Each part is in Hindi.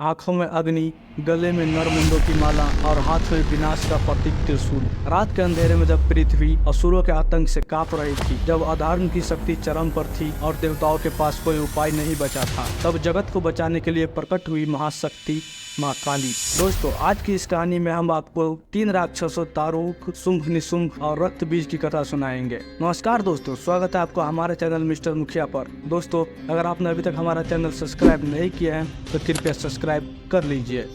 आंखों में अग्नि, गले में नरमुंडों की माला और हाथ में विनाश का प्रतीक त्रिशूल। रात के अंधेरे में जब पृथ्वी असुरों के आतंक से कांप रही थी, जब अधर्म की शक्ति चरम पर थी और देवताओं के पास कोई उपाय नहीं बचा था, तब जगत को बचाने के लिए प्रकट हुई महाशक्ति माँ काली। दोस्तों, आज की इस कहानी में हम आपको 3 राक्षसों दारूक, शुंभ निशुंभ और रक्त बीज की कथा सुनाएंगे। नमस्कार दोस्तों, स्वागत है आपको हमारे चैनल मिस्टर मुखिया पर। दोस्तों, अगर आपने अभी तक हमारा चैनल सब्सक्राइब नहीं किया है तो कृपया सब्सक्राइब कर लीजिए।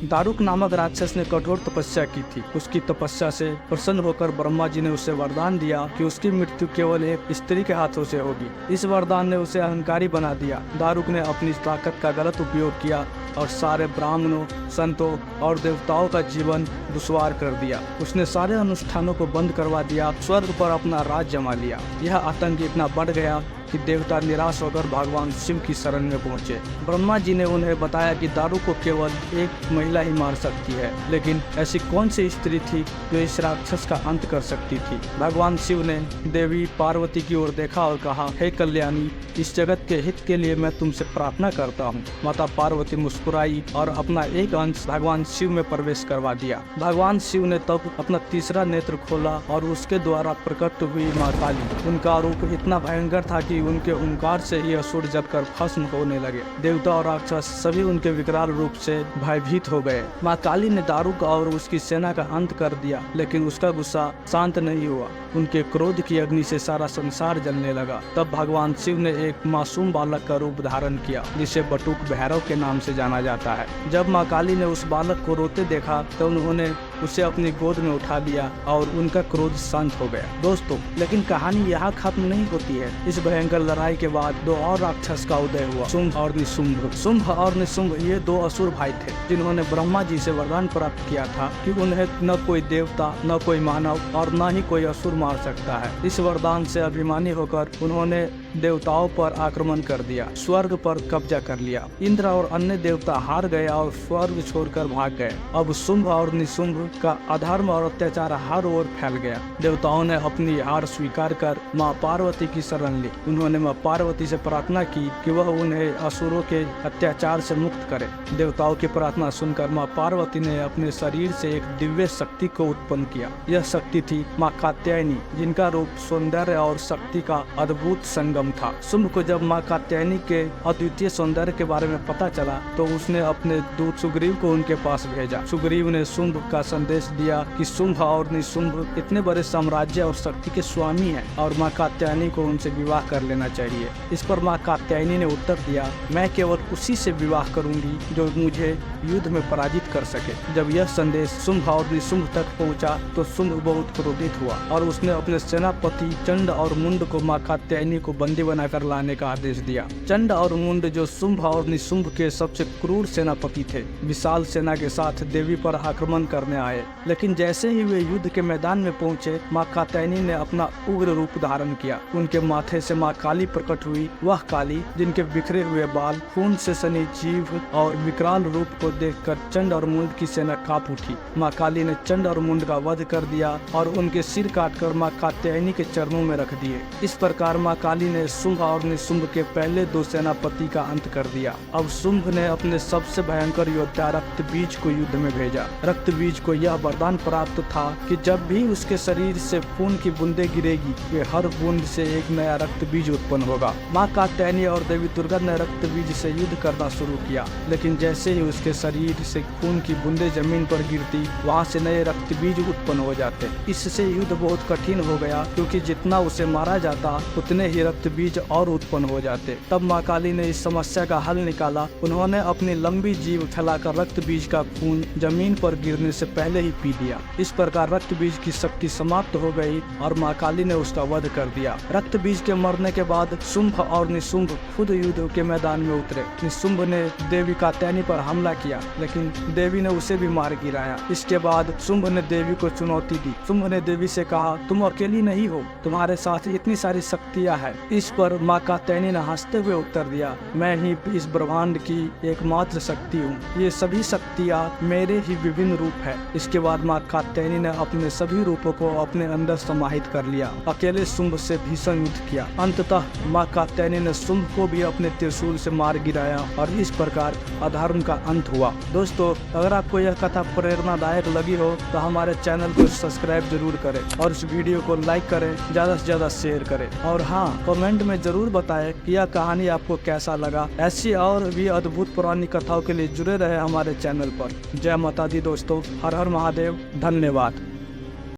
दारुक नामक राक्षस ने कठोर तपस्या की थी। उसकी तपस्या से प्रसन्न होकर ब्रह्मा जी ने उसे वरदान दिया कि उसकी मृत्यु केवल एक स्त्री के हाथों से होगी। इस वरदान ने उसे अहंकारी बना दिया। दारुक ने अपनी ताकत का गलत उपयोग किया और सारे ब्राह्मणों, संतों और देवताओं का जीवन दुश्वार कर दिया। उसने सारे अनुष्ठानों को बंद करवा दिया, स्वर्ग पर अपना राज जमा लिया। यह आतंक इतना बढ़ गया कि देवता निराश होकर भगवान शिव की शरण में पहुंचे। ब्रह्मा जी ने उन्हें बताया कि दारुक को केवल एक महिला ही मार सकती है, लेकिन ऐसी कौन सी स्त्री थी जो इस राक्षस का अंत कर सकती थी। भगवान शिव ने देवी पार्वती की ओर देखा और कहा, हे कल्याणी, इस जगत के हित के लिए मैं तुमसे प्रार्थना करता हूँ। माता पार्वती मुस्कुराई और अपना एक अंश भगवान शिव में प्रवेश करवा दिया। भगवान शिव ने तब अपना तीसरा नेत्र खोला और उसके द्वारा प्रकट हुई माँ काली। उनका रूप इतना भयंकर था कि उनके ओंकार से ही असुर जलकर भस्म होने लगे। देवता और राक्षस सभी उनके विकराल रूप से भयभीत हो गए। माँ काली ने दारुक और उसकी सेना का अंत कर दिया, लेकिन उसका गुस्सा शांत नहीं हुआ। उनके क्रोध की अग्नि से सारा संसार जलने लगा। तब भगवान शिव ने एक मासूम बालक का रूप धारण किया, जिसे बटुक भैरव के नाम से जाना जाता है। जब माँ काली ने उस बालक को रोते देखा तो उन्होंने उसे अपनी गोद में उठा लिया और उनका क्रोध शांत हो गया। दोस्तों, लेकिन कहानी यहाँ खत्म नहीं होती है। इस भयंकर लड़ाई के बाद 2 और राक्षस का उदय हुआ, शुंभ और निशुंभ। शुंभ और निशुंभ ये 2 असुर भाई थे, जिन्होंने ब्रह्मा जी से वरदान प्राप्त किया था कि उन्हें न कोई देवता, न कोई मानव और न ही कोई असुर मार सकता है। इस वरदान से अभिमानी होकर उन्होंने देवताओं पर आक्रमण कर दिया, स्वर्ग पर कब्जा कर लिया। इंद्र और अन्य देवता हार गए और स्वर्ग छोड़कर भाग गए। अब शुंभ और निशुंभ का अधर्म और अत्याचार हर ओर फैल गया। देवताओं ने अपनी हार स्वीकार कर माँ पार्वती की शरण ली। उन्होंने माँ पार्वती से प्रार्थना की कि वह उन्हें असुरों के अत्याचार से मुक्त करे। देवताओं की प्रार्थना सुनकर माँ पार्वती ने अपने शरीर से एक दिव्य शक्ति को उत्पन्न किया। यह शक्ति थी माँ कात्यायनी, जिनका रूप सौंदर्य और शक्ति का अद्भुत संगम था। शुंभ को जब माँ कात्यायनी के अद्वितीय सौंदर्य के बारे में पता चला तो उसने अपने दूत सुग्रीव को उनके पास भेजा। सुग्रीव ने शुंभ का संदेश दिया कि शुंभ और निशुंभ इतने बड़े साम्राज्य और शक्ति के स्वामी हैं और माँ कात्यायनी को उनसे विवाह कर लेना चाहिए। इस पर माँ कात्यायनी ने उत्तर दिया, मैं केवल उसी से विवाह करूंगी जो मुझे युद्ध में पराजित कर सके। जब यह संदेश शुंभ और निशुंभ तक पहुंचा तो शुंभ बहुत क्रोधित हुआ और उसने अपने सेनापति चंड और मुंड को माँ कात्यायनी को बंदी बनाकर लाने का आदेश दिया। चंड और मुंड, जो शुंभ और निशुंभ के सबसे क्रूर सेनापति थे, विशाल सेना के साथ देवी पर आक्रमण करने आए। लेकिन जैसे ही वे युद्ध के मैदान में पहुंचे, माँ कात्यायनी ने अपना उग्र रूप धारण किया। उनके माथे से माँ काली प्रकट हुई, वह काली जिनके बिखरे हुए बाल, खून से सनी जीभ और विकराल रूप को देखकर चंड और मुंड की सेना कांप उठी। माँ काली ने चंड और मुंड का वध कर दिया और उनके सिर काटकर माँ कात्यायनी के चरणों में रख दिए। इस प्रकार माँ काली ने शुंभ और निशुंभ के पहले 2 सेनापति का अंत कर दिया। अब शुंभ ने अपने सबसे भयंकर योद्धा रक्त बीज को युद्ध में भेजा। रक्त बीज को यह वरदान प्राप्त था कि जब भी उसके शरीर से खून की बूंदें गिरेगी, वे हर बूंद से एक नया रक्त बीज उत्पन्न होगा। माँ कात्यायनी और देवी दुर्गा ने रक्त बीज से युद्ध करना शुरू किया, लेकिन जैसे ही उसके शरीर से खून की बूंदें जमीन पर गिरती, वहाँ से नए रक्त बीज उत्पन्न हो जाते। इससे युद्ध बहुत कठिन हो गया, क्योंकि जितना उसे मारा जाता उतने ही रक्त बीज और उत्पन्न हो जाते। तब माँ काली ने इस समस्या का हल निकाला। उन्होंने अपनी लंबी जीभ फैलाकर रक्त बीज का खून जमीन पर गिरने से पहले ही पी लिया। इस प्रकार रक्त बीज की शक्ति समाप्त हो गई और माँ काली ने उसका वध कर दिया। रक्त बीज के मरने के बाद शुंभ और निशुंभ खुद युद्ध के मैदान में उतरे। निशुंभ ने देवी कात्यायनी पर हमला किया किया, लेकिन देवी ने उसे भी मार गिराया। इसके बाद शुंभ ने देवी को चुनौती दी। शुंभ ने देवी से कहा, तुम अकेली नहीं हो, तुम्हारे साथ इतनी सारी शक्तियाँ हैं। इस पर माँ कात्यायनी ने हंसते हुए उत्तर दिया, मैं ही इस ब्रह्मांड की एकमात्र शक्ति हूँ, ये सभी शक्तियाँ मेरे ही विभिन्न रूप है। इसके बाद माँ कात्यायनी ने अपने सभी रूपों को अपने अंदर समाहित कर लिया, अकेले शुंभ से भीषण युद्ध किया। अंततः माँ कात्यायनी ने शुंभ को भी अपने त्रिशूल से मार गिराया और इस प्रकार अधर्म का अंत हुआ। दोस्तों, अगर आपको यह कथा प्रेरणादायक लगी हो तो हमारे चैनल को सब्सक्राइब जरूर करें और इस वीडियो को लाइक करें, ज़्यादा से ज़्यादा शेयर करें। और हाँ, कमेंट में जरूर बताएं कि यह कहानी आपको कैसा लगा। ऐसी और भी अद्भुत पुरानी कथाओं के लिए जुड़े रहे हमारे चैनल पर। जय माता दी दोस्तों, हर हर महादेव, धन्यवाद।